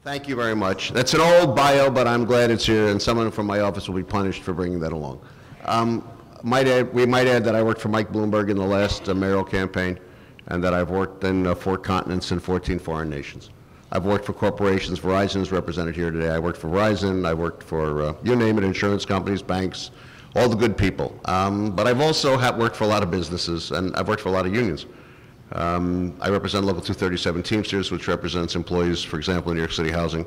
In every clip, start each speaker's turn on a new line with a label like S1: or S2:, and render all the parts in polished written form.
S1: Thank you very much. That's an old bio, but I'm glad it's here, and someone from my office will be punished for bringing that along. We might add that I worked for Mike Bloomberg in the last mayoral campaign, and that I've worked in 4 continents and 14 foreign nations. I've worked for corporations. Verizon is represented here today. I worked for Verizon. I worked for, you name it, insurance companies, banks, all the good people. But I've also worked for a lot of businesses, and I've worked for a lot of unions. I represent Local 237 Teamsters, which represents employees, for example, in New York City housing.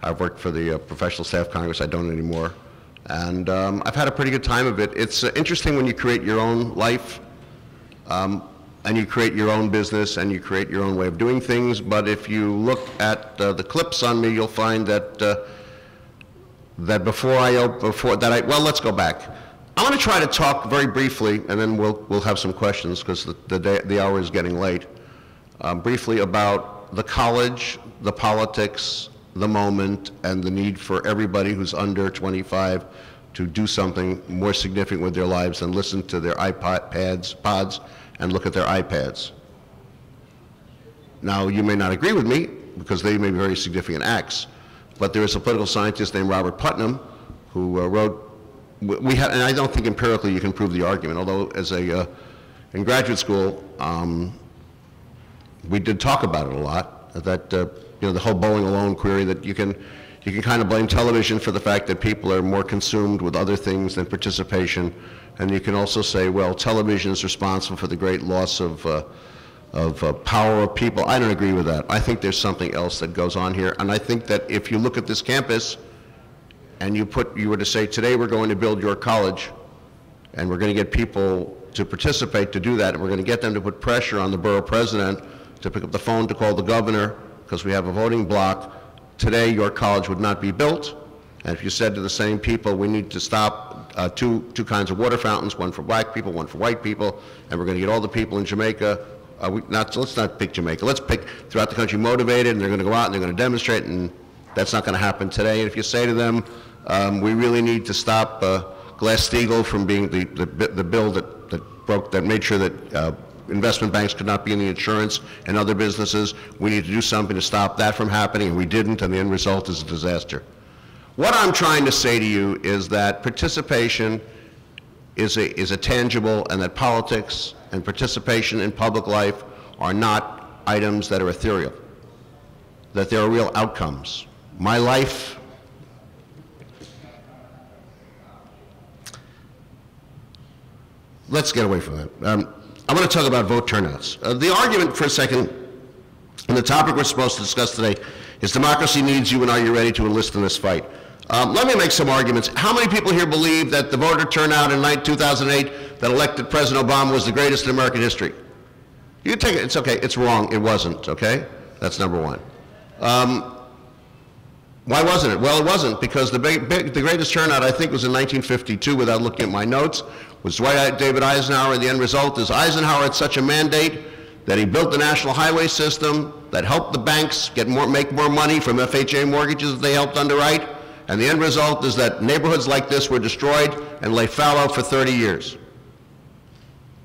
S1: I've worked for the Professional Staff Congress. I don't anymore. And I've had a pretty good time of it. It's interesting when you create your own life, and you create your own business, and you create your own way of doing things. But if you look at the clips on me, you'll find that well, let's go back. I want to try to talk very briefly, and then we'll have some questions because the hour is getting late. Briefly about the college, the politics, the moment, and the need for everybody who's under 25 to do something more significant with their lives than listen to their pods, and look at their iPads. Now, you may not agree with me because they may be very significant acts, but there is a political scientist named Robert Putnam who wrote. And I don't think empirically you can prove the argument, although as in graduate school, we did talk about it a lot, that the whole bowling alone query, that you can kind of blame television for the fact that people are more consumed with other things than participation, and you can also say, well, television is responsible for the great loss of power of people. I don't agree with that. I think there's something else that goes on here, and I think that if you look at this campus, and you were to say, today we're going to build your college, and we're going to get people to participate to do that, and we're going to get them to put pressure on the borough president to pick up the phone to call the governor, because we have a voting block, today your college would not be built. And if you said to the same people, we need to stop two kinds of water fountains, one for black people, one for white people, and we're going to get all the people in Jamaica, let's not pick Jamaica, let's pick throughout the country motivated, and they're going to go out and they're going to demonstrate, and that's not going to happen today. And if you say to them, we really need to stop Glass-Steagall from being the bill that made sure that investment banks could not be in the insurance and other businesses. We need to do something to stop that from happening, and we didn't, and the end result is a disaster. What I'm trying to say to you is that participation is a tangible, and that politics and participation in public life are not items that are ethereal, that there are real outcomes. My life, let's get away from that. I want to talk about vote turnouts. The argument for a second, and the topic we're supposed to discuss today, is democracy needs you, and are you ready to enlist in this fight? Let me make some arguments. How many people here believe that the voter turnout in 2008 that elected President Obama was the greatest in American history? You can take it, it's okay, it's wrong, it wasn't, okay? That's number one. Why wasn't it? Well, it wasn't, because the greatest turnout, I think, was in 1952, without looking at my notes, was Dwight David Eisenhower, and the end result is Eisenhower had such a mandate that he built the national highway system that helped the banks make more money from FHA mortgages that they helped underwrite, and the end result is that neighborhoods like this were destroyed and lay fallow for 30 years.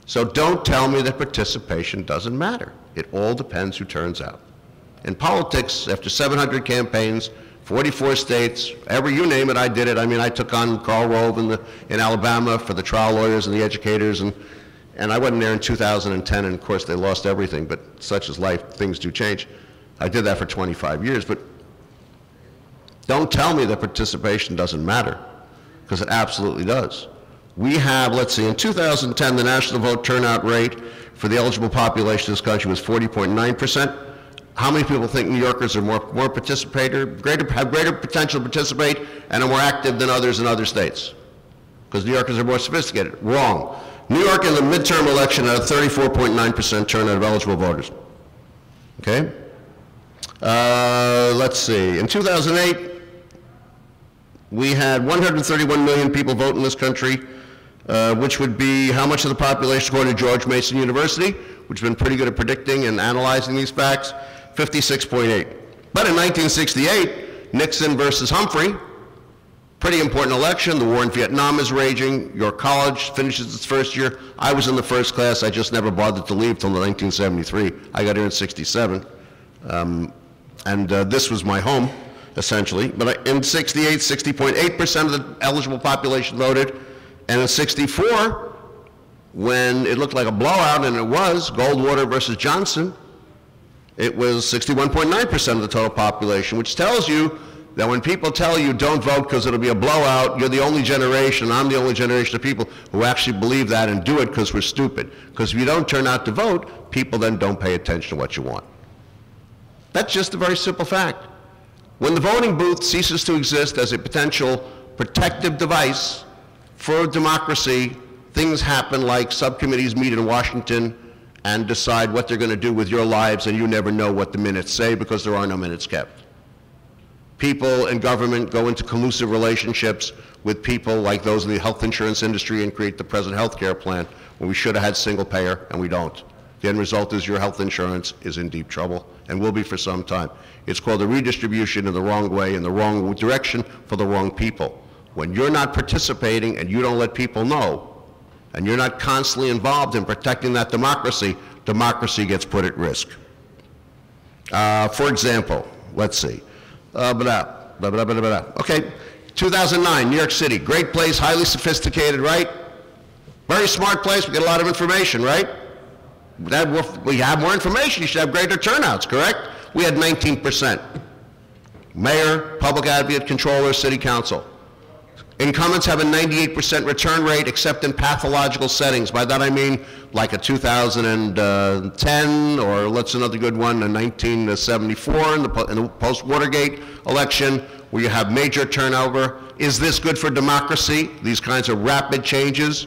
S1: So don't tell me that participation doesn't matter. It all depends who turns out. In politics, after 700 campaigns, 44 states, you name it, I did it. I mean, I took on Karl Rove in Alabama for the trial lawyers and the educators, and I wasn't there in 2010, and of course they lost everything, but such is life, things do change. I did that for 25 years, but don't tell me that participation doesn't matter, because it absolutely does. We have, let's see, in 2010, the national vote turnout rate for the eligible population of this country was 40.9%. How many people think New Yorkers are more participator, have greater potential to participate, and are more active than others in other states? Because New Yorkers are more sophisticated. Wrong. New York in the midterm election had a 34.9% turnout of eligible voters. Okay? Let's see. In 2008, we had 131 million people vote in this country, which would be how much of the population, according to George Mason University, which has been pretty good at predicting and analyzing these facts, 56.8. But in 1968, Nixon versus Humphrey, pretty important election. The war in Vietnam is raging. Your college finishes its first year. I was in the first class. I just never bothered to leave till 1973. I got here in '67. and this was my home, essentially, but in 68, 60.8% of the eligible population voted, and in 64, when it looked like a blowout, and it was, Goldwater versus Johnson, it was 61.9% of the total population, which tells you that when people tell you don't vote because it'll be a blowout, you're the only generation, I'm the only generation of people who actually believe that and do it because we're stupid. Because if you don't turn out to vote, people then don't pay attention to what you want. That's just a very simple fact. When the voting booth ceases to exist as a potential protective device for democracy, things happen like subcommittees meet in Washington and decide what they're going to do with your lives, and you never know what the minutes say because there are no minutes kept. People in government go into collusive relationships with people like those in the health insurance industry and create the present health care plan when we should have had single payer, and we don't. The end result is your health insurance is in deep trouble and will be for some time. It's called a redistribution in the wrong way, in the wrong direction for the wrong people. When you're not participating and you don't let people know, and you're not constantly involved in protecting that democracy, democracy gets put at risk. For example, let's see. Okay, 2009, New York City, great place, highly sophisticated, right? Very smart place, we get a lot of information, right? We have more information, you should have greater turnouts, correct? We had 19%. Mayor, public advocate, controller, city council. Incumbents have a 98% return rate except in pathological settings. By that I mean like a 2010, or let's another good one, a 1974 in the post-Watergate election, where you have major turnover. Is this good for democracy, these kinds of rapid changes?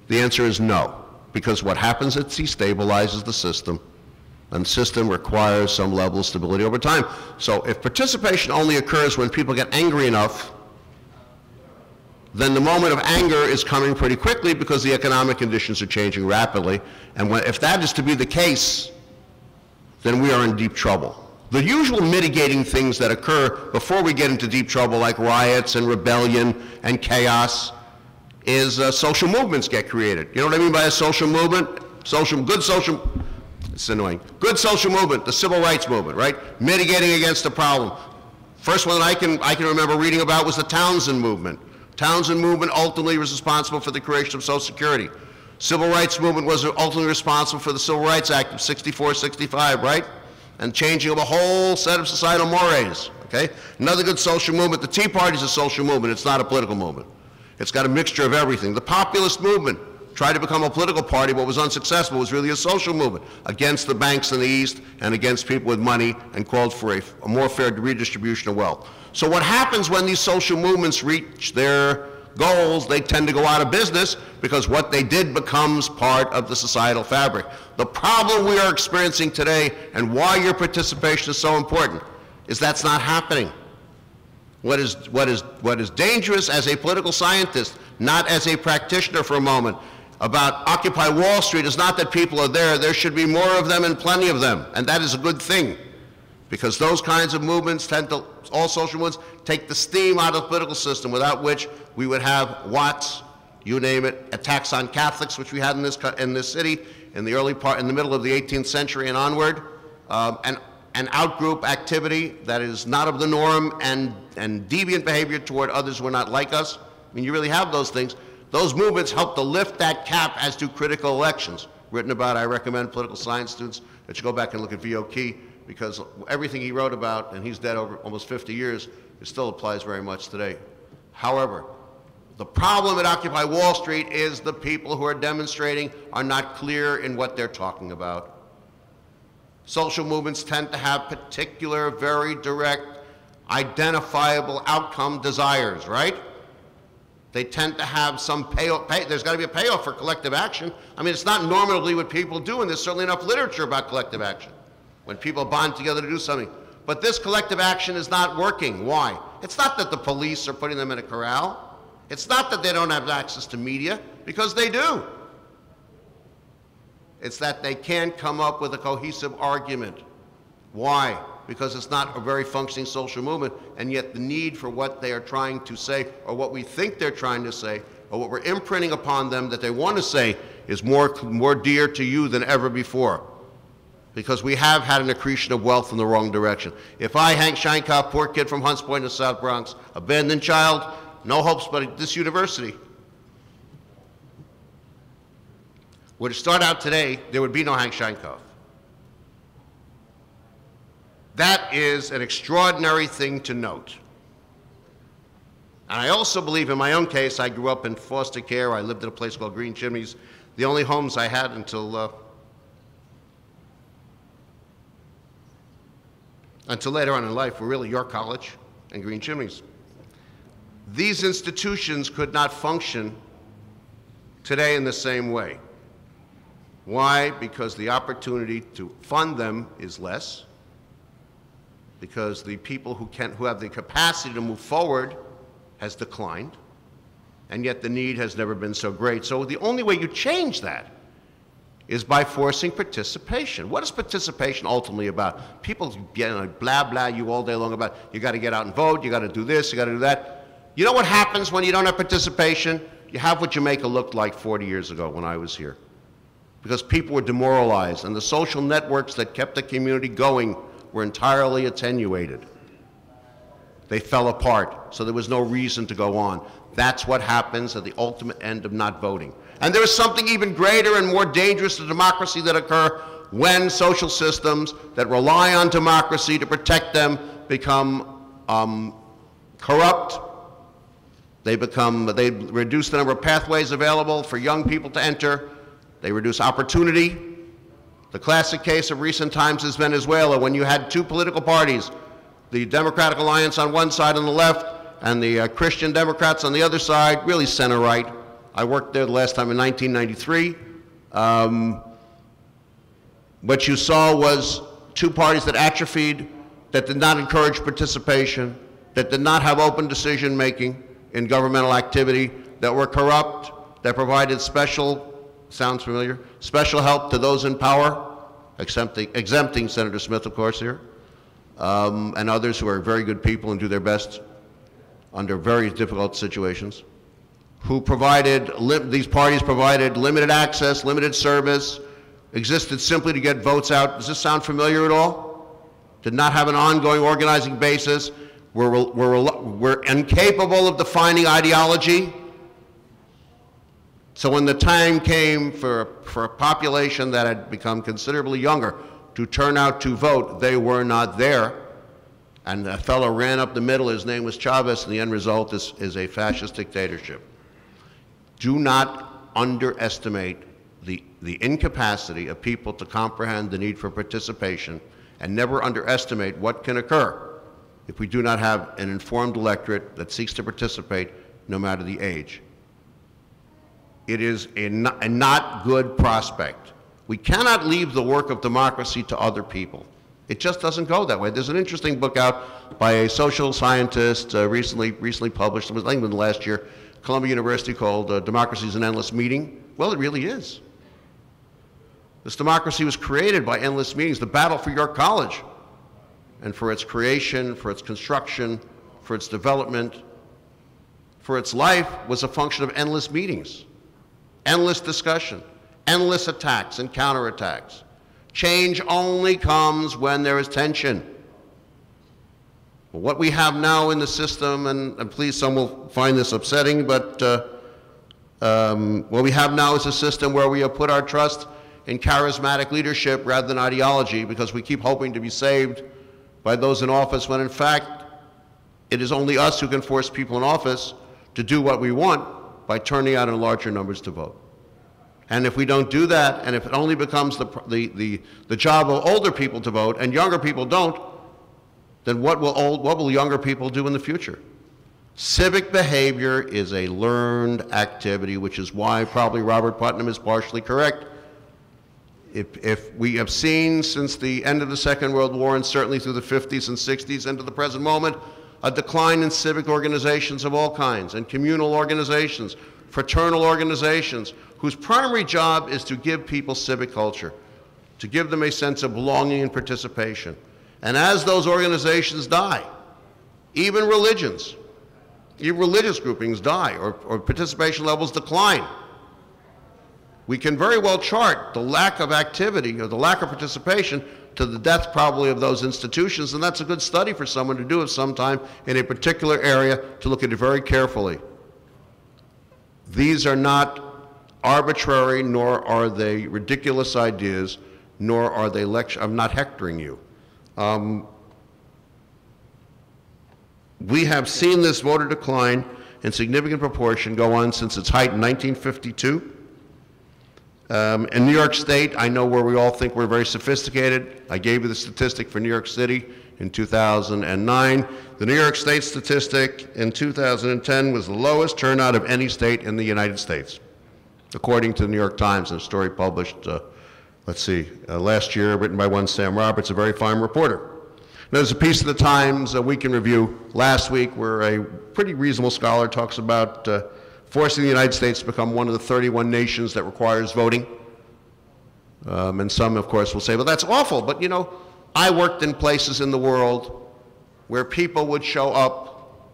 S1: The answer is no, because what happens is it destabilizes the system, and the system requires some level of stability over time. So if participation only occurs when people get angry enough, then the moment of anger is coming pretty quickly because the economic conditions are changing rapidly. And if that is to be the case, then we are in deep trouble. The usual mitigating things that occur before we get into deep trouble, like riots and rebellion and chaos, is social movements get created. You know what I mean by a social movement? It's annoying. Good social movement, the civil rights movement, right? Mitigating against a problem. First one that I can remember reading about was the Townsend movement. Townsend movement ultimately was responsible for the creation of Social Security. Civil rights movement was ultimately responsible for the Civil Rights Act of 64, 65, right? And changing of a whole set of societal mores, okay? Another good social movement, the Tea Party is a social movement, it's not a political movement. It's got a mixture of everything. The populist movement tried to become a political party but was unsuccessful. It was really a social movement against the banks in the East and against people with money, and called for a more fair redistribution of wealth. So what happens when these social movements reach their goals? They tend to go out of business because what they did becomes part of the societal fabric. The problem we are experiencing today, and why your participation is so important, is that's not happening. What is dangerous as a political scientist, not as a practitioner for a moment, about Occupy Wall Street is not that people are there. There should be more of them and plenty of them, and that is a good thing, because those kinds of movements tend to, all social movements, take the steam out of the political system, without which we would have Watts, you name it, attacks on Catholics, which we had in this city in the middle of the 18th century and onward, and out-group activity that is not of the norm, and deviant behavior toward others who are not like us. I mean, you really have those things. Those movements help to lift that cap as to critical elections. Written about, I recommend political science students that you go back and look at V.O. Key, because everything he wrote about, and he's dead over almost 50 years, it still applies very much today. However, the problem at Occupy Wall Street is the people who are demonstrating are not clear in what they're talking about. Social movements tend to have particular, very direct, identifiable outcome desires, right? They tend to have some payoff. There's got to be a payoff for collective action. I mean, it's not normally what people do, and there's certainly enough literature about collective action, when people bond together to do something. But this collective action is not working. Why? It's not that the police are putting them in a corral. It's not that they don't have access to media, because they do. It's that they can't come up with a cohesive argument. Why? Because it's not a very functioning social movement, and yet the need for what they are trying to say, or what we think they're trying to say, or what we're imprinting upon them that they want to say, is more dear to you than ever before. because we have had an accretion of wealth in the wrong direction. If I, Hank Sheinkopf, poor kid from Hunts Point in the South Bronx, abandoned child, no hopes but at this university, were to start out today, there would be no Hank Sheinkopf. That is an extraordinary thing to note. And I also believe in my own case, I grew up in foster care. I lived in a place called Green Chimneys. The only homes I had until later on in life were really York College and Green Chimneys. These institutions could not function today in the same way. Why? Because the opportunity to fund them is less, because the people who have the capacity to move forward has declined, and yet the need has never been so great. So the only way you change that is by forcing participation. What is participation ultimately about? People get blah, blah you all day long about you got to get out and vote, you got to do this, you got to do that. You know what happens when you don't have participation? You have what Jamaica looked like 40 years ago when I was here. Because people were demoralized, and the social networks that kept the community going were entirely attenuated. They fell apart, so there was no reason to go on. That's what happens at the ultimate end of not voting. And there is something even greater and more dangerous to democracy that occur when social systems that rely on democracy to protect them become corrupt. They reduce the number of pathways available for young people to enter. They reduce opportunity. The classic case of recent times is Venezuela, when you had two political parties, the Democratic Alliance on one side on the left, and the Christian Democrats on the other side, really center-right. I worked there the last time in 1993. What you saw was two parties that atrophied, that did not encourage participation, that did not have open decision-making in governmental activity, that were corrupt, that provided special, sounds familiar, special help to those in power, exempting Senator Smith, of course, here, and others who are very good people and do their best under very difficult situations, who provided, these parties provided limited access, limited service, existed simply to get votes out. Does this sound familiar at all? Did not have an ongoing organizing basis, were incapable of defining ideology. So when the time came for a population that had become considerably younger to turn out to vote, they were not there. And a fellow ran up the middle, his name was Chavez, and the end result is a fascist dictatorship. Do not underestimate the incapacity of people to comprehend the need for participation, and never underestimate what can occur if we do not have an informed electorate that seeks to participate no matter the age. It is a not good prospect. We cannot leave the work of democracy to other people. It just doesn't go that way. There's an interesting book out by a social scientist recently published, it was England last year, Columbia University, called Democracy is an Endless Meeting. Well, it really is. This democracy was created by endless meetings. The battle for York College, and for its creation, for its construction, for its development, for its life, was a function of endless meetings, endless discussion, endless attacks and counterattacks. Change only comes when there is tension. What we have now in the system, and please some will find this upsetting, but what we have now is a system where we have put our trust in charismatic leadership rather than ideology, because we keep hoping to be saved by those in office, when in fact it is only us who can force people in office to do what we want by turning out in larger numbers to vote. And if we don't do that, and if it only becomes the job of older people to vote and younger people don't, then what will younger people do in the future? Civic behavior is a learned activity, which is why probably Robert Putnam is partially correct. If we have seen since the end of the Second World War, and certainly through the 50s and 60s and to the present moment, a decline in civic organizations of all kinds, and communal organizations, fraternal organizations, whose primary job is to give people civic culture, to give them a sense of belonging and participation. And as those organizations die, even religious groupings die, or participation levels decline. we can very well chart the lack of activity or the lack of participation to the death probably of those institutions, and that's a good study for someone to do at some time in a particular area to look at it very carefully. These are not arbitrary, nor are they ridiculous ideas, nor are they I'm not hectoring you. We have seen this voter decline in significant proportion go on since its height in 1952. In New York State, I know where we all think we're very sophisticated. I gave you the statistic for New York City in 2009. The New York State statistic in 2010 was the lowest turnout of any state in the United States, according to the New York Times, in a story published, last year, written by one Sam Roberts, a very fine reporter. There's a piece of the Times, a Week in Review, last week where a pretty reasonable scholar talks about forcing the United States to become one of the 31 nations that requires voting. And some, of course, will say, well, that's awful. But, you know, I worked in places in the world where people would show up,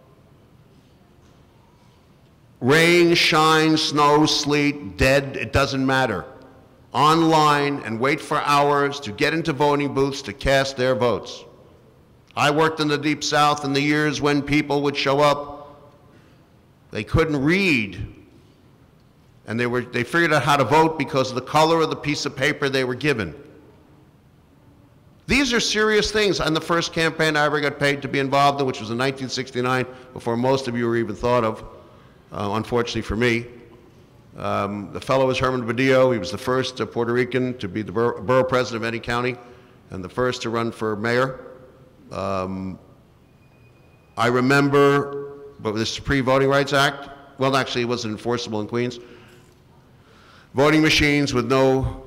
S1: rain, shine, snow, sleet, dead, it doesn't matter, online and wait for hours to get into voting booths to cast their votes. I worked in the Deep South in the years when people would show up, they couldn't read, and they figured out how to vote because of the color of the piece of paper they were given. These are serious things. On the first campaign I ever got paid to be involved in, which was in 1969, before most of you were even thought of, unfortunately for me. The fellow was Herman Badillo. He was the first Puerto Rican to be the borough president of any county and the first to run for mayor. I remember, but this Pre-Voting Rights Act, well, actually it wasn't enforceable in Queens, voting machines with no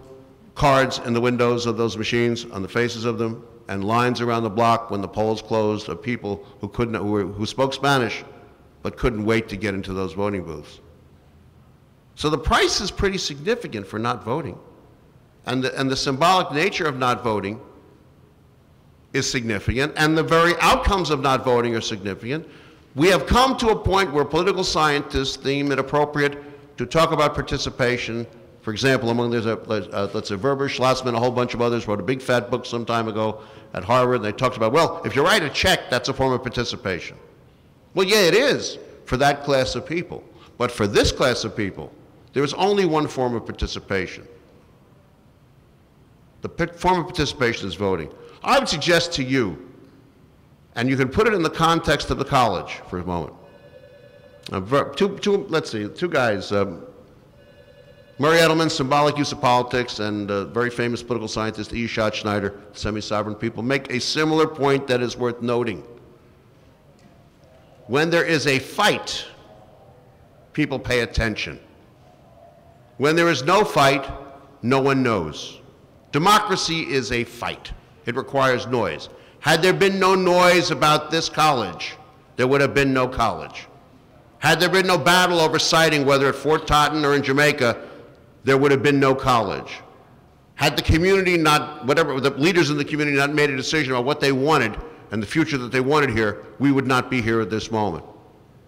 S1: cards in the windows of those machines, on the faces of them, and lines around the block when the polls closed of people who spoke Spanish but couldn't wait to get into those voting booths. So the price is pretty significant for not voting. And the symbolic nature of not voting is significant, and the very outcomes of not voting are significant. We have come to a point where political scientists deem it appropriate to talk about participation. For example, let's say Verber, Schlossman, a whole bunch of others wrote a big fat book some time ago at Harvard, and they talked about, well, if you write a check, that's a form of participation. Well, yeah, it is for that class of people. But for this class of people, there is only one form of participation. The form of participation is voting. I would suggest to you, and you can put it in the context of the college for a moment. Two guys, Murray Edelman, Symbolic Use of Politics, and very famous political scientist E. Schott Schneider, Semi-Sovereign People, make a similar point that is worth noting. When there is a fight, people pay attention. When there is no fight, no one knows. Democracy is a fight. It requires noise. Had there been no noise about this college, there would have been no college. Had there been no battle over siting, whether at Fort Totten or in Jamaica, there would have been no college. Had the community the leaders in the community not made a decision about what they wanted and the future that they wanted here, we would not be here at this moment.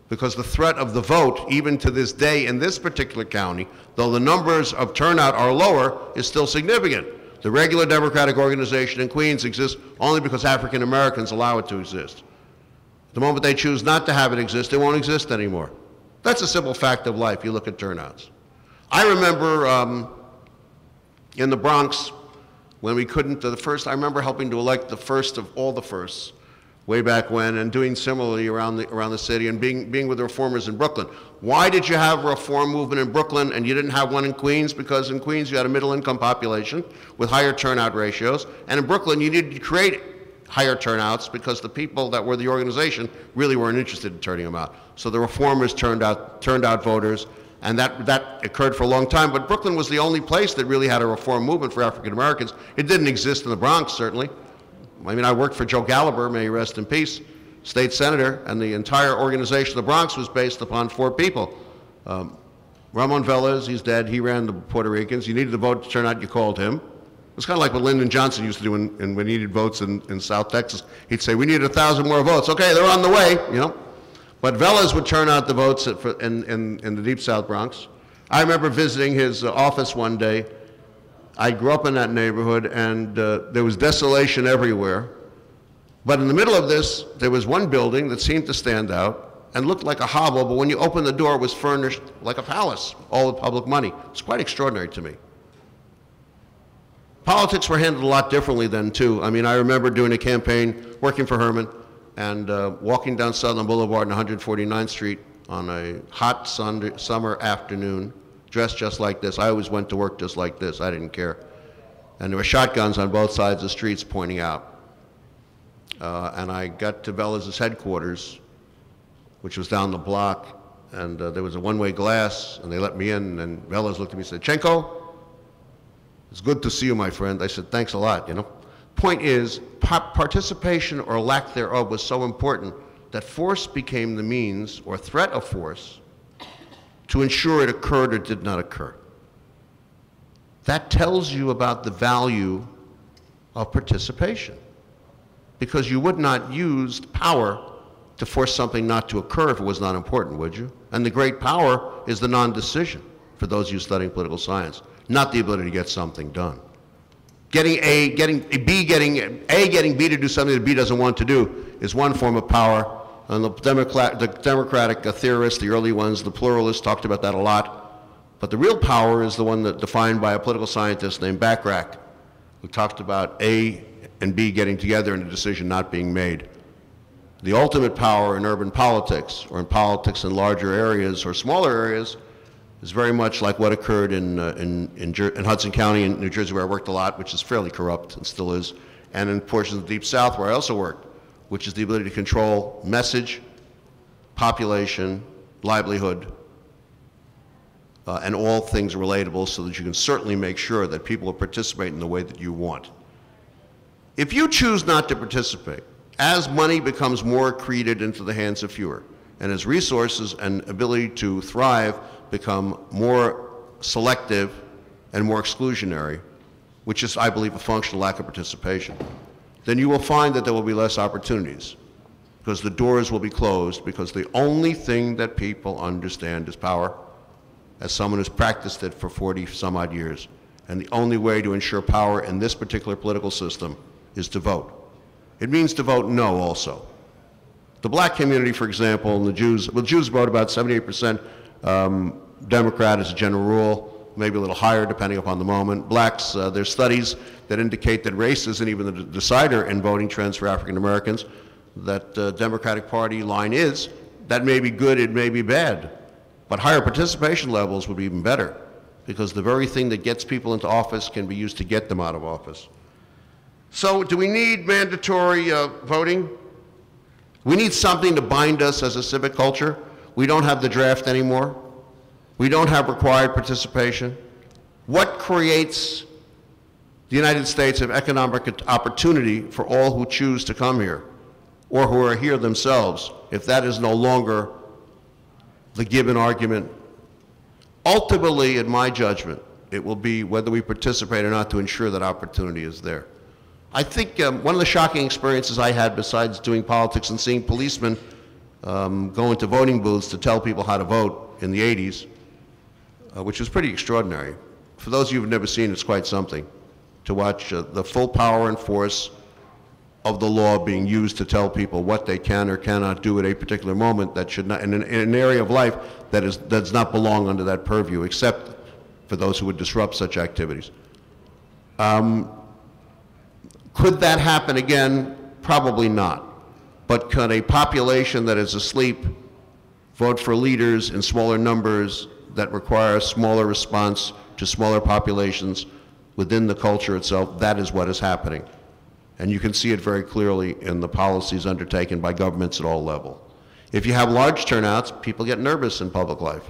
S1: Because the threat of the vote, even to this day in this particular county, though the numbers of turnout are lower, is still significant. The regular Democratic organization in Queens exists only because African Americans allow it to exist. The moment they choose not to have it exist, it won't exist anymore. That's a simple fact of life. You look at turnouts. I remember in the Bronx, when we couldn't, I remember helping to elect the first of all the firsts way back when, and doing similarly around the city, and being with the reformers in Brooklyn. Why did you have a reform movement in Brooklyn and you didn't have one in Queens? Because in Queens you had a middle income population with higher turnout ratios, and in Brooklyn you needed to create higher turnouts because the people that were the organization really weren't interested in turning them out. So the reformers turned out voters, and that occurred for a long time. But Brooklyn was the only place that really had a reform movement for African Americans. It didn't exist in the Bronx, certainly. I mean, I worked for Joe Gallagher, may he rest in peace, state senator, and the entire organization of the Bronx was based upon 4 people. Ramon Velez, he's dead, he ran the Puerto Ricans. You needed the vote to turn out, you called him. It's kind of like what Lyndon Johnson used to do when he needed votes in South Texas. He'd say, we need 1,000 more votes. Okay, they're on the way, you know. But Velez would turn out the votes in the Deep South Bronx. I remember visiting his office one day. I grew up in that neighborhood, and there was desolation everywhere. But in the middle of this, there was one building that seemed to stand out and looked like a hovel, but when you opened the door, it was furnished like a palace, all with public money. It's quite extraordinary to me. Politics were handled a lot differently then, too. I mean, I remember doing a campaign, working for Herman, and walking down Southern Boulevard and 149th Street on a hot summer afternoon, dressed just like this. I always went to work just like this. I didn't care. And there were shotguns on both sides of the streets pointing out. And I got to Bellas' headquarters, which was down the block, and there was a one-way glass, and they let me in, and Bellas looked at me and said, "Sheinkopf, it's good to see you, my friend." I said, "Thanks a lot," you know. Point is, participation or lack thereof was so important that force became the means, or threat of force, to ensure it occurred or did not occur. That tells you about the value of participation, because you would not use power to force something not to occur if it was not important, would you? And the great power is the non-decision, for those of you studying political science, not the ability to get something done. Getting B to do something that B doesn't want to do is one form of power. And the democratic theorists, the early ones, the pluralists, talked about that a lot. But the real power is the one that defined by a political scientist named Bachrach, who talked about A and B getting together and a decision not being made. The ultimate power in urban politics, or in politics in larger areas or smaller areas, is very much like what occurred in Hudson County in New Jersey, where I worked a lot, which is fairly corrupt and still is, and in portions of the Deep South, where I also worked, which is the ability to control message, population, livelihood, and all things relatable, so that you can certainly make sure that people will participate in the way that you want. If you choose not to participate, as money becomes more accreted into the hands of fewer, and as resources and ability to thrive become more selective and more exclusionary, which is, I believe, a functional lack of participation, then you will find that there will be less opportunities, because the doors will be closed, because the only thing that people understand is power, as someone who's practiced it for 40 some odd years. And the only way to ensure power in this particular political system is to vote. It means to vote no also. The black community, for example, and the Jews, well, Jews vote about 78% Democrat as a general rule, maybe a little higher depending upon the moment. Blacks, there's studies that indicate that race isn't even the decider in voting trends for African Americans, that the Democratic Party line is. That may be good, it may be bad, but higher participation levels would be even better, because the very thing that gets people into office can be used to get them out of office. So do we need mandatory voting? We need something to bind us as a civic culture. We don't have the draft anymore. We don't have required participation. What creates the United States of economic opportunity for all who choose to come here, or who are here themselves, if that is no longer the given argument? Ultimately, in my judgment, it will be whether we participate or not to ensure that opportunity is there. I think one of the shocking experiences I had, besides doing politics and seeing policemen go into voting booths to tell people how to vote in the 80s, which was pretty extraordinary. For those of you who have never seen it, it's quite something to watch the full power and force of the law being used to tell people what they can or cannot do at a particular moment that should not, in an area of life that does not belong under that purview, except for those who would disrupt such activities. Could that happen again? Probably not. But could a population that is asleep vote for leaders in smaller numbers that require a smaller response to smaller populations within the culture itself? That is what is happening. And you can see it very clearly in the policies undertaken by governments at all levels. If you have large turnouts, people get nervous in public life.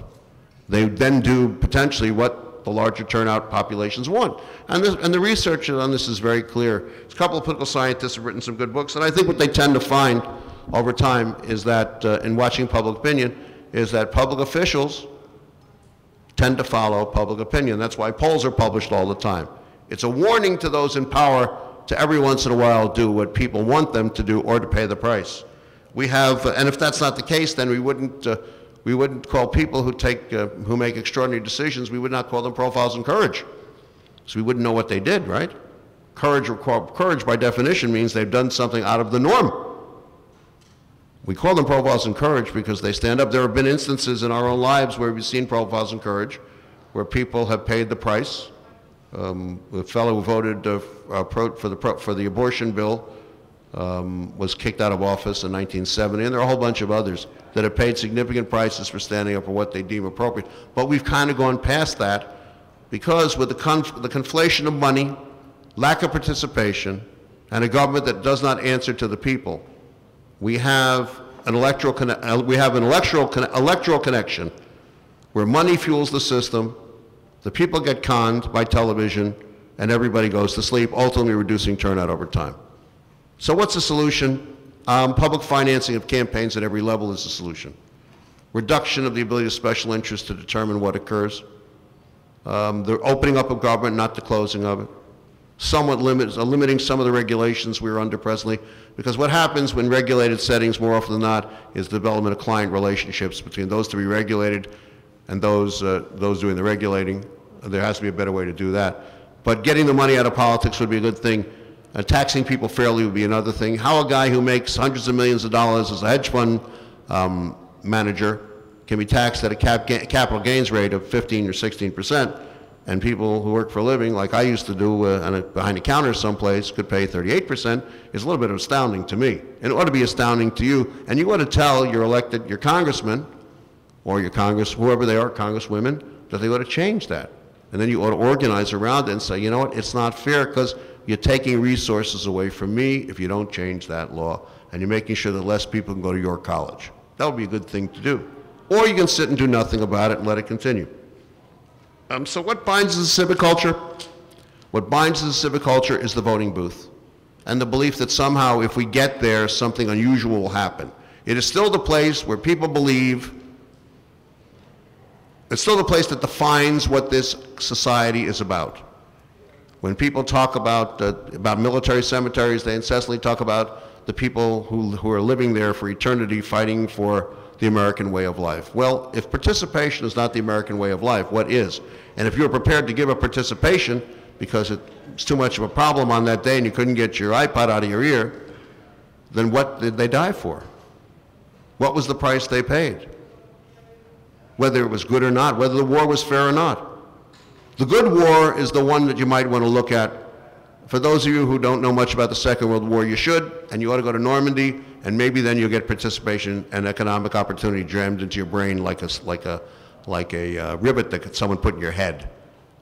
S1: They then do potentially what the larger turnout populations want. And the research on this is very clear. A couple of political scientists have written some good books, and I think what they tend to find over time is that, in watching public opinion, is that public officials tend to follow public opinion. That's why polls are published all the time. It's a warning to those in power to every once in a while do what people want them to do or to pay the price. We have, and if that's not the case, then we wouldn't we wouldn't call people who make extraordinary decisions, we would not call them profiles in courage. So we wouldn't know what they did, right? Courage by definition means they've done something out of the norm. We call them profiles in courage because they stand up. There have been instances in our own lives where we've seen profiles in courage, where people have paid the price. The fellow who voted for the abortion bill was kicked out of office in 1970, and there are a whole bunch of others that have paid significant prices for standing up for what they deem appropriate. But we've kind of gone past that because with the conflation of money, lack of participation, and a government that does not answer to the people, we have an electoral connection where money fuels the system, the people get conned by television, and everybody goes to sleep, ultimately reducing turnout over time. So what's the solution? Public financing of campaigns at every level is the solution. Reduction of the ability of special interests to determine what occurs. The opening up of government, not the closing of it. Somewhat limiting some of the regulations we're under presently, because what happens when regulated settings more often than not is the development of client relationships between those to be regulated and those doing the regulating. There has to be a better way to do that. But getting the money out of politics would be a good thing. Taxing people fairly would be another thing. How a guy who makes hundreds of millions of dollars as a hedge fund manager can be taxed at a capital gains rate of 15 or 16%, and people who work for a living, like I used to do behind a counter someplace, could pay 38%, is a little bit astounding to me. And it ought to be astounding to you. And you ought to tell your congressman, or your whoever they are, congresswomen, that they ought to change that. And then you ought to organize around it and say, you know what, it's not fair because you're taking resources away from me if you don't change that law, and you're making sure that less people can go to your college. That would be a good thing to do. Or you can sit and do nothing about it and let it continue. So what binds the civic culture? What binds the civic culture is the voting booth, and the belief that somehow if we get there, something unusual will happen. It is still the place where people believe, it's still the place that defines what this society is about. When people talk about military cemeteries, they incessantly talk about the people who are living there for eternity fighting for the American way of life. Well, if participation is not the American way of life, what is? And if you're prepared to give up participation because it's too much of a problem on that day and you couldn't get your iPod out of your ear, then what did they die for? What was the price they paid? Whether it was good or not, whether the war was fair or not. The good war is the one that you might want to look at. For those of you who don't know much about the Second World War, you should, and you ought to go to Normandy, and maybe then you'll get participation and economic opportunity jammed into your brain like a rivet that someone put in your head.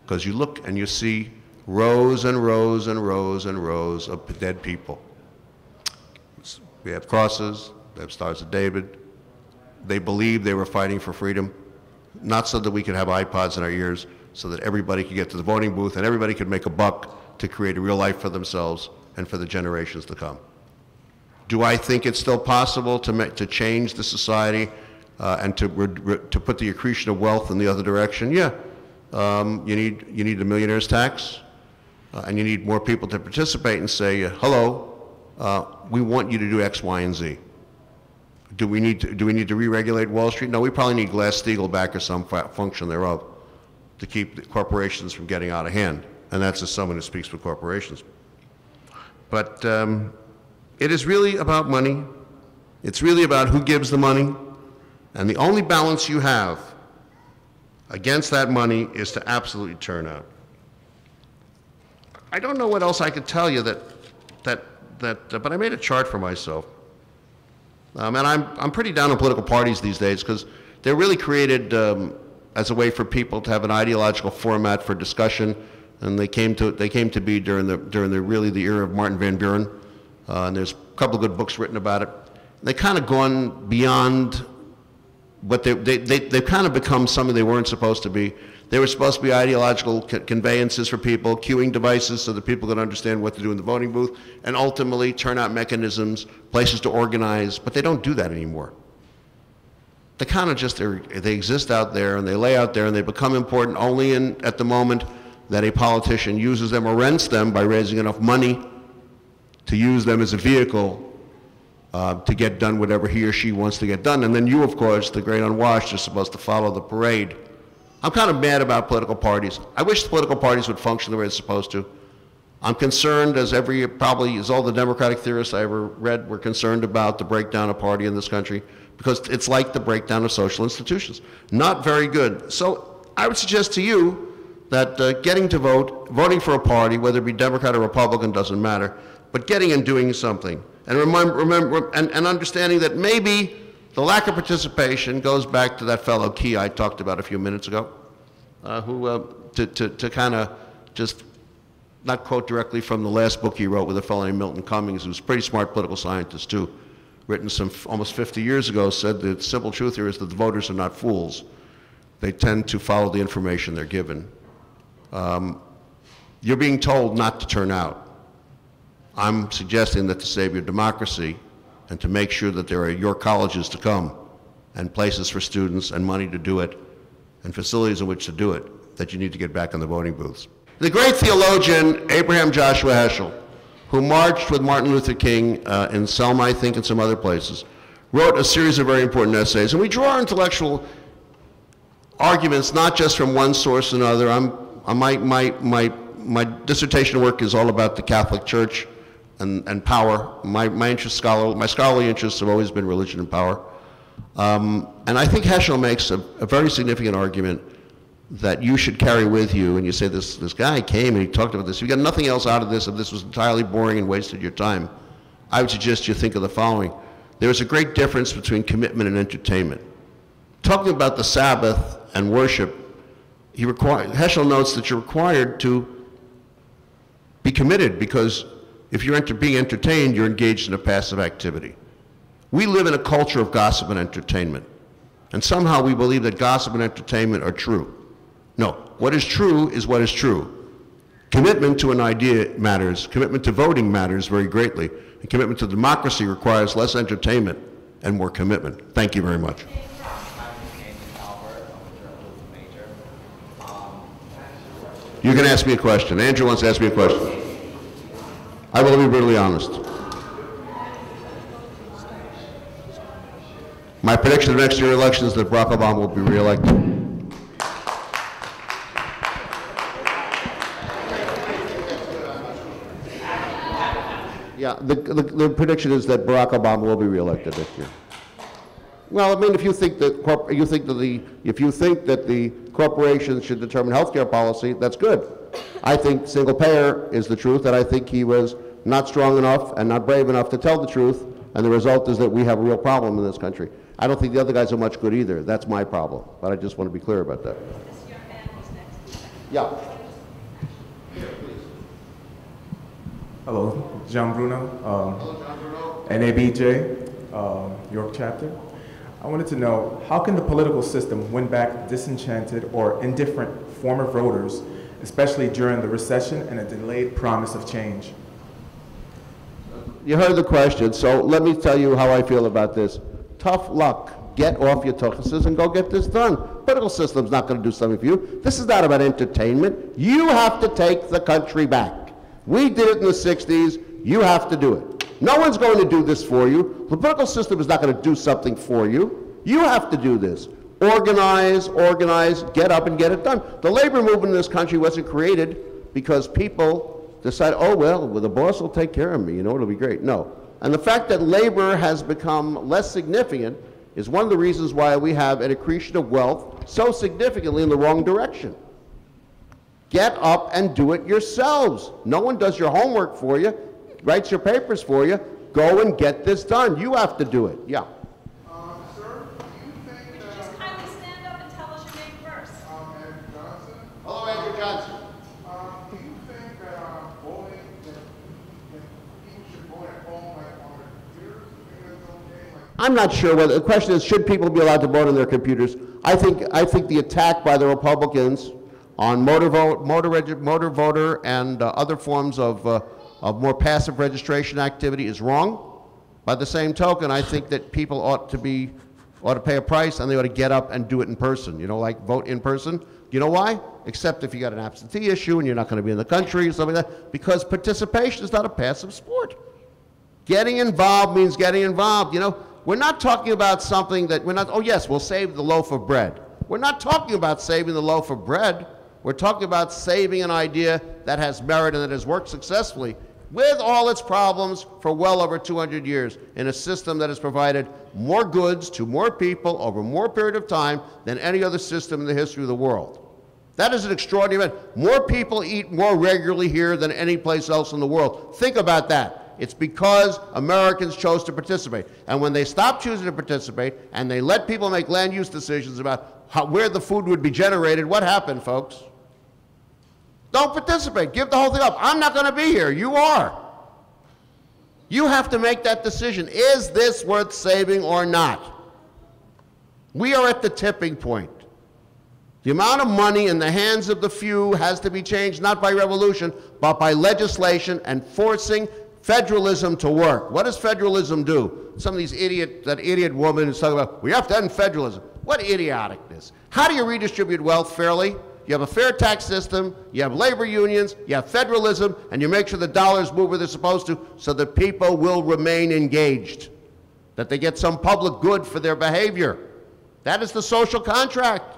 S1: Because you look and you see rows and rows and rows and rows of dead people. We have crosses, we have Stars of David. They believed they were fighting for freedom, not so that we could have iPods in our ears, so that everybody could get to the voting booth and everybody could make a buck to create a real life for themselves and for the generations to come. Do I think it's still possible to change the society and to put the accretion of wealth in the other direction? Yeah. You need a millionaire's tax, and you need more people to participate and say, hello, we want you to do X, Y, and Z. Do we need to re-regulate Wall Street? No, we probably need Glass-Steagall back or some function thereof to keep the corporations from getting out of hand. And that's as someone who speaks for corporations. But it is really about money. It's really about who gives the money. And the only balance you have against that money is to absolutely turn out. I don't know what else I could tell you but I made a chart for myself. And I'm pretty down on political parties these days because they're really created as a way for people to have an ideological format for discussion, and they came to be during the era of Martin Van Buren, and there's a couple of good books written about it. They kind of gone beyond what they've kind of become something they weren't supposed to be. They were supposed to be ideological conveyances for people, queuing devices so that people could understand what to do in the voting booth, and ultimately turnout mechanisms, places to organize, but they don't do that anymore. They kind of just, they exist out there and they lay out there and they become important only at the moment that a politician uses them or rents them by raising enough money to use them as a vehicle to get done whatever he or she wants to get done. And then you, of course, the great unwashed, are supposed to follow the parade. I'm kind of mad about political parties. I wish the political parties would function the way it's supposed to. I'm concerned, as probably as all the Democratic theorists I ever read were concerned about the breakdown of party in this country, because it's like the breakdown of social institutions. Not very good. So I would suggest to you that getting to vote, voting for a party, whether it be Democrat or Republican, doesn't matter, but getting and doing something. And remember and understanding that maybe the lack of participation goes back to that fellow Key I talked about a few minutes ago, who, to kind of just not quote directly from the last book he wrote with a fellow named Milton Cummings, who's a pretty smart political scientist too, written some almost 50 years ago, said the simple truth here is that the voters are not fools. They tend to follow the information they're given. You're being told not to turn out. I'm suggesting that to save your democracy and to make sure that there are your colleges to come and places for students and money to do it and facilities in which to do it, that you need to get back in the voting booths. The great theologian Abraham Joshua Heschel, who marched with Martin Luther King in Selma, I think, and some other places, wrote a series of very important essays. And we draw our intellectual arguments not just from one source or another. My dissertation work is all about the Catholic Church and power. My scholarly interests have always been religion and power. And I think Heschel makes a very significant argument that you should carry with you, and you say, this guy came and he talked about this. You got nothing else out of this, if this was entirely boring and wasted your time. I would suggest you think of the following. There is a great difference between commitment and entertainment. Talking about the Sabbath and worship, Heschel notes that you're required to be committed, because if you're being entertained, you're engaged in a passive activity. We live in a culture of gossip and entertainment, and somehow we believe that gossip and entertainment are true. No, what is true is what is true. Commitment to an idea matters. Commitment to voting matters very greatly. And commitment to democracy requires less entertainment and more commitment. Thank you very much. You can ask me a question. Andrew wants to ask me a question. I will be brutally honest. My prediction of next year's election is that Barack Obama will be reelected. Yeah, the prediction is that Barack Obama will be reelected next year. Well, I mean, if you think that the corporations should determine healthcare policy, that's good. I think single payer is the truth, and I think he was not strong enough and not brave enough to tell the truth, and the result is that we have a real problem in this country. I don't think the other guys are much good either. That's my problem, but I just want to be clear about that. Yeah.
S2: Hello, John Bruno, NABJ, York chapter. I wanted to know, how can the political system win back disenchanted or indifferent former voters, especially during the recession and a delayed promise of change?
S1: You heard the question, so let me tell you how I feel about this. Tough luck. Get off your tuchuses and go get this done. Political system's not going to do something for you. This is not about entertainment. You have to take the country back. We did it in the 60s. You have to do it. No one's going to do this for you. The political system is not going to do something for you. You have to do this. Organize, get up and get it done. The labor movement in this country wasn't created because people decide, oh, well, the boss will take care of me, you know, it'll be great. No. And the fact that labor has become less significant is one of the reasons why we have an accretion of wealth so significantly in the wrong direction. Get up and do it yourselves. No one does your homework for you, writes your papers for you. Go and get this done. You have to do it. Yeah.
S3: Sir, do you think that...
S4: Just kindly stand up and tell us your name first.
S3: Andrew Johnson?
S1: Hello, Andrew Johnson.
S3: Do you think that voting, that people should vote at home, like on their computers? Do you think that's okay?
S1: I'm not sure whether, the question is, should people be allowed to vote on their computers? I think the attack by the Republicans on motor voter and other forms of more passive registration activity is wrong. By the same token, I think that people ought to pay a price, and they ought to get up and do it in person. You know, like vote in person. You know why? Except if you got an absentee issue and you're not going to be in the country or something like that, because participation is not a passive sport. Getting involved means getting involved. You know, we're not talking about something that we're not, oh yes, we'll save the loaf of bread. We're not talking about saving the loaf of bread. We're talking about saving an idea that has merit and that has worked successfully with all its problems for well over 200 years in a system that has provided more goods to more people over more period of time than any other system in the history of the world. That is an extraordinary event. More people eat more regularly here than any place else in the world. Think about that. It's because Americans chose to participate. And when they stopped choosing to participate and they let people make land use decisions about where the food would be generated, what happened, folks? Don't participate. Give the whole thing up. I'm not going to be here. You are. You have to make that decision. Is this worth saving or not? We are at the tipping point. The amount of money in the hands of the few has to be changed not by revolution, but by legislation and forcing federalism to work. What does federalism do? Some of these that idiot woman is talking about, we have to end federalism. What idioticness. How do you redistribute wealth fairly? You have a fair tax system, you have labor unions, you have federalism, and you make sure the dollars move where they're supposed to so that people will remain engaged, that they get some public good for their behavior. That is the social contract.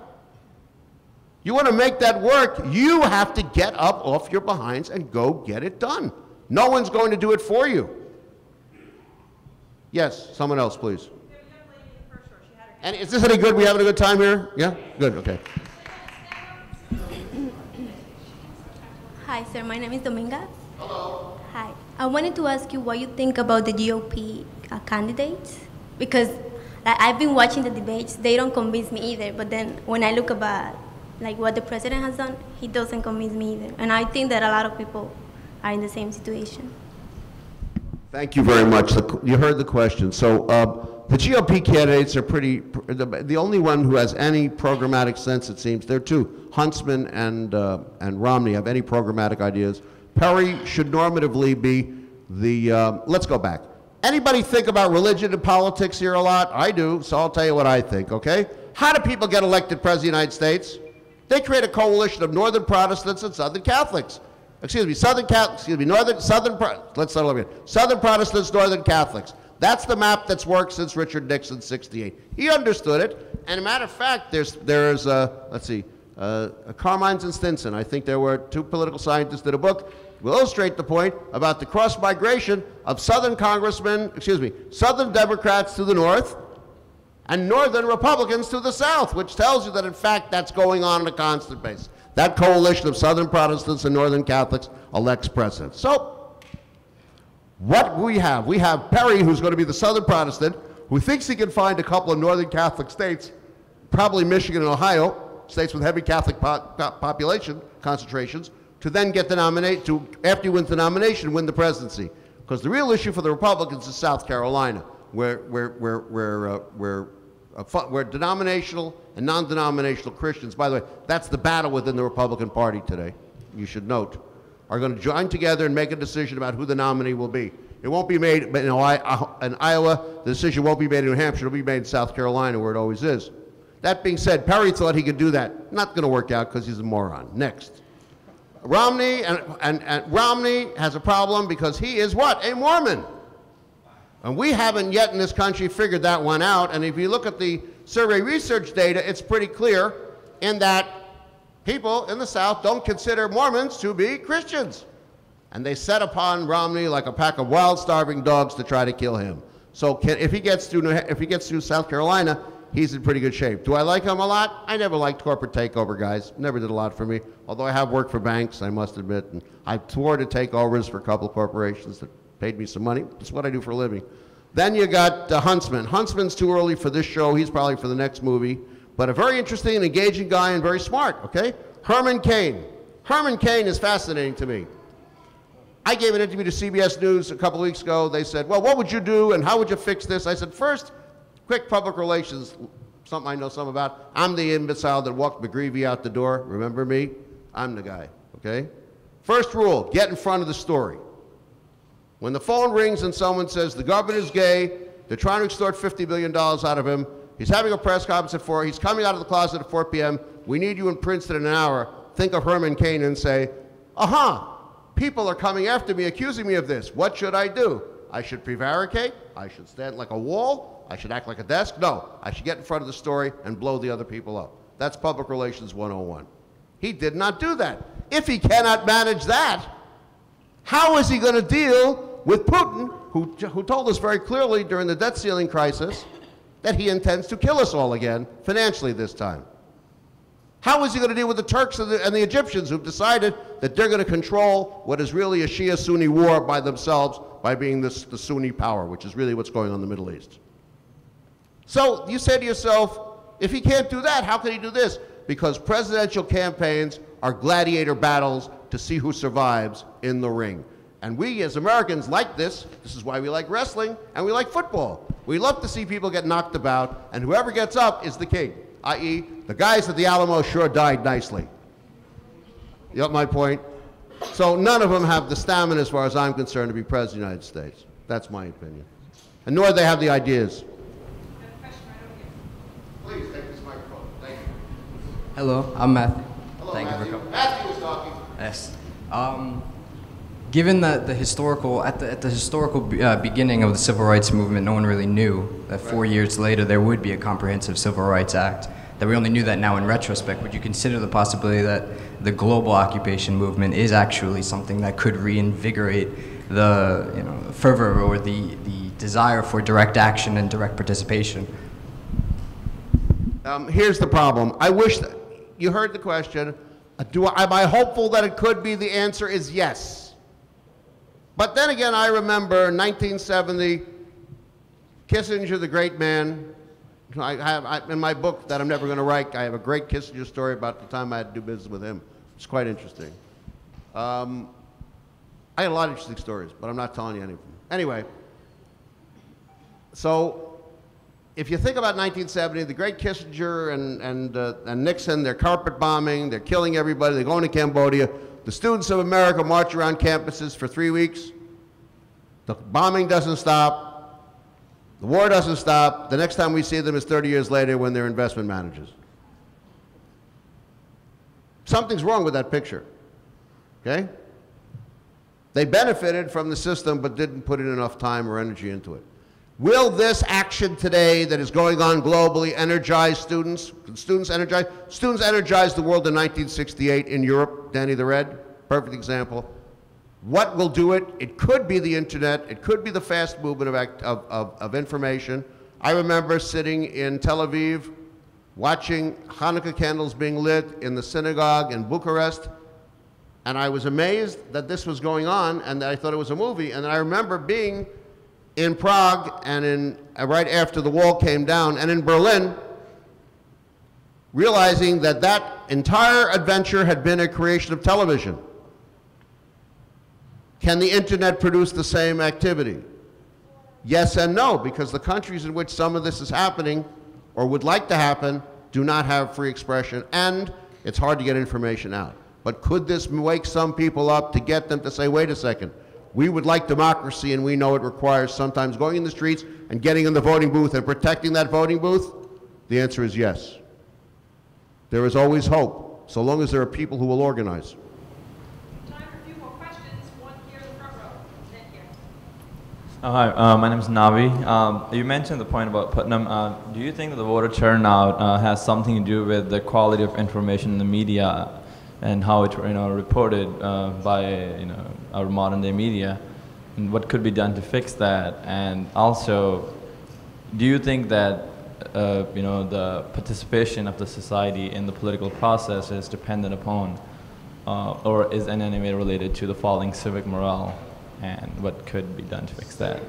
S1: You want to make that work, you have to get up off your behinds and go get it done. No one's going to do it for you. Yes, someone else, please. And is this any good? We having a good time here? Yeah? Good, okay.
S5: Hi, sir. My name is Dominga. Hello. Hi. I wanted to ask you what you think about the GOP candidates, because I've been watching the debates. They don't convince me either. But then when I look about like what the president has done, he doesn't convince me either. And I think that a lot of people are in the same situation.
S1: Thank you very much. You heard the question. So the GOP candidates are pretty, the only one who has any programmatic sense, it seems, there are two, Huntsman and Romney have any programmatic ideas. Perry should normatively be the, let's go back. Anybody think about religion and politics here a lot? I do, so I'll tell you what I think, okay? How do people get elected president of the United States? They create a coalition of Northern Protestants and Southern Catholics. Southern Protestants, Northern Catholics. That's the map that's worked since Richard Nixon, '68. He understood it, and a matter of fact, there's Carmines and Stinson. I think there were two political scientists did a book will illustrate the point about the cross-migration of Southern Democrats to the north and Northern Republicans to the south, which tells you that, in fact, that's going on a constant basis. That coalition of Southern Protestants and Northern Catholics elects president. So, what we have Perry, who's going to be the Southern Protestant, who thinks he can find a couple of Northern Catholic states, probably Michigan and Ohio, states with heavy Catholic population concentrations, to then get the nomination, after he wins the nomination, win the presidency. Because the real issue for the Republicans is South Carolina, where denominational and non-denominational Christians, by the way, that's the battle within the Republican Party today, you should note, are going to join together and make a decision about who the nominee will be. It won't be made in Iowa, the decision won't be made in New Hampshire, it'll be made in South Carolina, where it always is. That being said, Perry thought he could do that. Not going to work out because he's a moron. Next. Romney, and Romney has a problem because he is what? A Mormon. And we haven't yet in this country figured that one out, and if you look at the survey research data, it's pretty clear in that people in the South don't consider Mormons to be Christians. And they set upon Romney like a pack of wild, starving dogs to try to kill him. So if he gets through South Carolina, he's in pretty good shape. Do I like him a lot? I never liked corporate takeover guys. Never did a lot for me. Although I have worked for banks, I must admit, and I thwarted takeovers for a couple of corporations that paid me some money. That's what I do for a living. Then you got Huntsman. Huntsman's too early for this show. He's probably for the next movie. But a very interesting and engaging guy and very smart, okay? Herman Cain. Herman Cain is fascinating to me. I gave an interview to CBS News a couple of weeks ago. They said, well, what would you do and how would you fix this? I said, first, quick public relations, something I know some about. I'm the imbecile that walked McGreevy out the door. Remember me? I'm the guy, okay? First rule, get in front of the story. When the phone rings and someone says the governor's gay, they're trying to extort $50 billion out of him, he's having a press conference at 4, he's coming out of the closet at 4 p.m., we need you in Princeton in an hour, think of Herman Cain and say, aha, people are coming after me, accusing me of this, what should I do? I should prevaricate, I should stand like a wall, I should act like a desk. No, I should get in front of the story and blow the other people up. That's Public Relations 101. He did not do that. If he cannot manage that, how is he going to deal with Putin, who told us very clearly during the debt ceiling crisis that he intends to kill us all again, financially this time? How is he going to deal with the Turks and the Egyptians who've decided that they're going to control what is really a Shia-Sunni war by themselves by being the Sunni power, which is really what's going on in the Middle East? So you say to yourself, if he can't do that, how can he do this? Because presidential campaigns are gladiator battles to see who survives in the ring. And we as Americans like this. This is why we like wrestling and we like football. We love to see people get knocked about, and whoever gets up is the king, i.e. the guys at the Alamo sure died nicely. You got my point? So none of them have the stamina, as far as I'm concerned, to be president of the United States. That's my opinion. And nor do they have the ideas. Please take this microphone. Thank you.
S6: Hello, I'm Matthew.
S1: Hello,
S6: Thank
S1: Matthew.
S6: you for coming.
S1: Matthew is talking.
S6: Yes. Given that the historical beginning of the civil rights movement, no one really knew that 4 years later there would be a comprehensive civil rights act. That we only knew that now in retrospect. Would you consider the possibility that the global occupation movement is actually something that could reinvigorate the fervor or the desire for direct action and direct participation?
S1: Here's the problem. I wish that you heard the question. Am I hopeful that it could be? The answer is yes. But then again, I remember 1970, Kissinger, the great man. In my book that I'm never going to write, I have a great Kissinger story about the time I had to do business with him. It's quite interesting. I had a lot of interesting stories, but I'm not telling you any of them. Anyway, so if you think about 1970, the great Kissinger and Nixon, they're carpet bombing, they're killing everybody, they're going to Cambodia. The students of America march around campuses for 3 weeks. The bombing doesn't stop. The war doesn't stop. The next time we see them is 30 years later when they're investment managers. Something's wrong with that picture, okay? They benefited from the system but didn't put in enough time or energy into it. Will this action today that is going on globally energize students? Students energized the world in 1968 in Europe. Danny the Red, perfect example. What will do it? It could be the internet. It could be the fast movement of information. I remember sitting in Tel Aviv watching Hanukkah candles being lit in the synagogue in Bucharest, and I was amazed that this was going on and that I thought it was a movie. And I remember being in Prague and right after the wall came down, and in Berlin, realizing that that entire adventure had been a creation of television. Can the internet produce the same activity? Yes and no, because the countries in which some of this is happening or would like to happen do not have free expression, and it's hard to get information out. But could this wake some people up to get them to say, wait a second, we would like democracy, and we know it requires sometimes going in the streets and getting in the voting booth and protecting that voting booth? The answer is yes. There is always hope, so long as there are people who will organize.
S4: Time for a few more questions. One here in the front row, then here.
S7: Hi, my name is Navi. You mentioned the point about Putnam. Do you think that the voter turnout has something to do with the quality of information in the media and how it reported by our modern day media, and what could be done to fix that? And also, do you think that the participation of the society in the political process is dependent upon or is in any way related to the falling civic morale, and what could be done to fix that?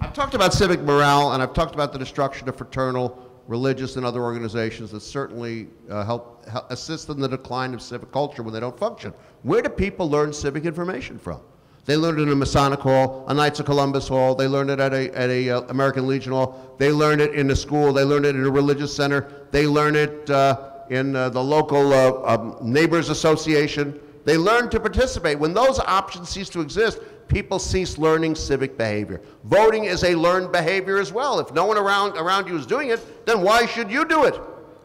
S1: I've talked about civic morale, and I've talked about the destruction of fraternal, religious, and other organizations that certainly help assist in the decline of civic culture when they don't function. Where do people learn civic information from? They learned it in a Masonic Hall, a Knights of Columbus Hall. They learned it at a American Legion Hall. They learned it in a school. They learned it in a religious center. They learned it in the local neighbors association. They learn to participate. When those options cease to exist, people cease learning civic behavior. Voting is a learned behavior as well. If no one around you is doing it, then why should you do it?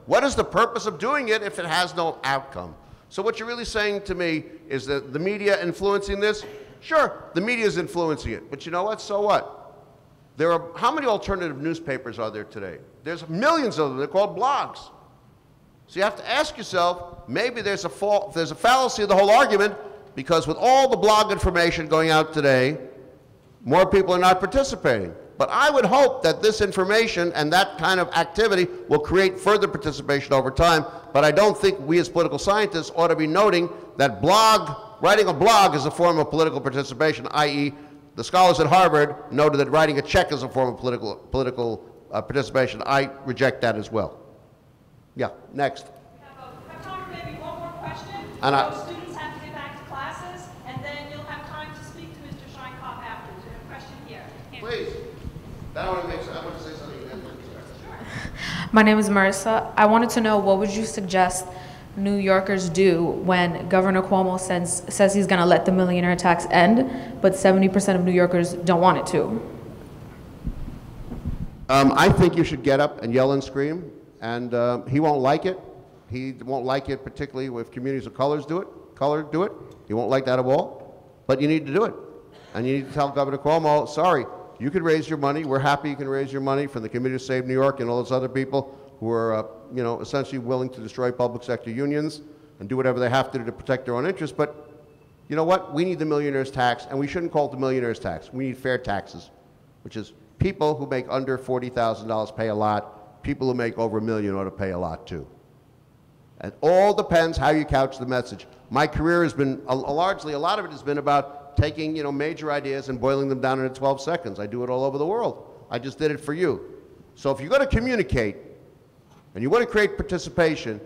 S1: What is the purpose of doing it if it has no outcome? So what you're really saying to me is that the media influencing this, Sure, the media is influencing it, but you know what? So what? There are, how many alternative newspapers are there today? There's millions of them. They're called blogs. So you have to ask yourself, maybe there's a fallacy of the whole argument, because with all the blog information going out today, more people are not participating. But I would hope that this information and that kind of activity will create further participation over time, but I don't think we as political scientists ought to be noting that writing a blog is a form of political participation, i.e. the scholars at Harvard noted that writing a check is a form of political participation. I reject that as well. Yeah, next.
S4: We have time for maybe one more question.
S1: And
S4: Those students have to get back to classes, and then you'll have time to speak to Mr. Sheinkopf afterwards. We have a question here.
S1: Please. I want to say something.
S8: My name is Marissa. I wanted to know, what would you suggest New Yorkers do when Governor Cuomo says he's going to let the millionaire tax end, but 70% of New Yorkers don't want it to?
S1: I think you should get up and yell and scream, and he won't like it. He won't like it, particularly if communities of color do it. He won't like that at all, but you need to do it. And you need to tell Governor Cuomo, sorry, you can raise your money. We're happy you can raise your money from the Committee to Save New York and all those other people who are, essentially willing to destroy public sector unions and do whatever they have to do to protect their own interests. But you know what? We need the millionaire's tax, and we shouldn't call it the millionaire's tax. We need fair taxes, which is people who make under $40,000 pay a lot. People who make over $1 million ought to pay a lot too. It all depends how you couch the message. My career has been, a lot of it has been about taking, major ideas and boiling them down into 12 seconds. I do it all over the world. I just did it for you. So if you're going to communicate and you want to create participation,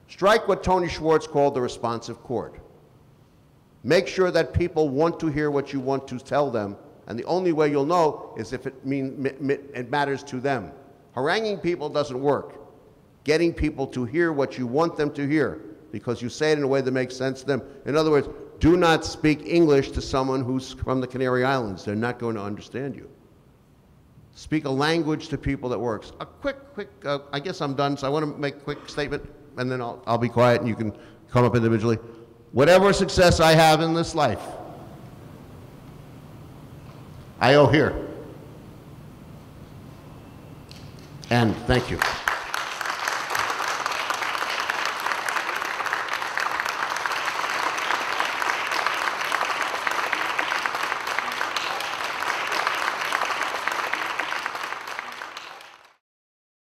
S1: strike what Tony Schwartz called the responsive chord. Make sure that people want to hear what you want to tell them, and the only way you'll know is if it matters to them. Haranguing people doesn't work. Getting people to hear what you want them to hear, because you say it in a way that makes sense to them. In other words, do not speak English to someone who's from the Canary Islands. They're not going to understand you. Speak a language to people that works. A quick, I guess I'm done, so I want to make a quick statement, and then I'll be quiet and you can come up individually. Whatever success I have in this life, I owe here. And thank you.